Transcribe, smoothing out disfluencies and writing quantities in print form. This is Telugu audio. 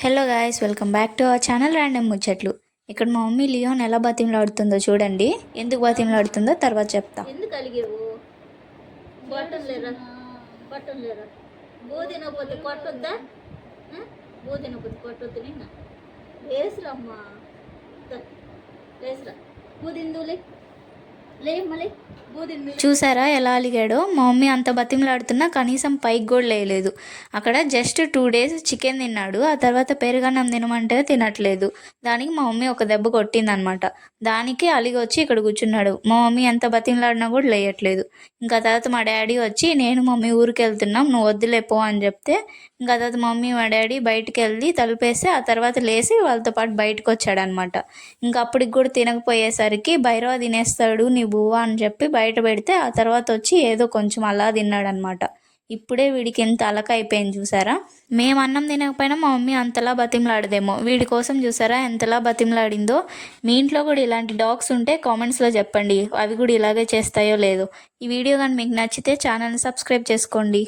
Hello guys, welcome back to our channel random ముచ్చట్లు. ఇక్కడ మా మమ్మీ లియోన్ ఎలా బతిమలాడుతుందో చూడండి. ఎందుకు బతిమలాడుతుందో తర్వాత చెప్తా. ఎందుకు అలిగేవు? బట్టలు లేరా? బట్టలు లేరా? బోధినపోతే కొట్టొద్దా? బోధినపోతే కొట్టొద్దు. నిన్న లేసురమ్మా, లేసురా. బూదిందులే లే మళ్ళీ. చూసారా ఎలా అలిగాడో? మా మమ్మీ అంత బతిమలాడుతున్నా కనీసం పైకి కూడా లేయలేదు. అక్కడ జస్ట్ 2 days చికెన్ తిన్నాడు. ఆ తర్వాత పెరుగన్నం తినమంటే తినట్లేదు. దానికి మా మమ్మీ ఒక దెబ్బ కొట్టిందనమాట. దానికి అలిగి వచ్చి ఇక్కడ కూర్చున్నాడు. మా మమ్మీ ఎంత బతిమలాడినా కూడా లేయట్లేదు. ఇంకా తర్వాత మా డాడీ వచ్చి నేను మమ్మీ ఊరికి వెళ్తున్నాం, నువ్వు వద్దులేపో అని చెప్తే ఇంకా తర్వాత మమ్మీ మా డాడీ బయటికి వెళ్ళి తలుపేసి ఆ తర్వాత లేచి వాళ్ళతో పాటు బయటకు వచ్చాడనమాట. ఇంకా అప్పటికి కూడా తినకపోయేసరికి భైరవ తినేస్తాడు నీ బువ్వ అని చెప్పి బయట పెడితే ఆ తర్వాత వచ్చి ఏదో కొంచెం అలా తిన్నాడనమాట. ఇప్పుడే వీడికి ఎంత అలక అయిపోయింది చూసారా. మేము అన్నం తినకపోయినా మా మమ్మీ అంతలా బతిమలాడదేమో. వీడి కోసం చూసారా ఎంతలా బతిమలాడిందో. మీ ఇంట్లో కూడా ఇలాంటి డాగ్స్ ఉంటే కామెంట్స్లో చెప్పండి, అవి కూడా ఇలాగే చేస్తాయో లేదో. ఈ వీడియో కానీ మీకు నచ్చితే ఛానల్ని సబ్స్క్రైబ్ చేసుకోండి.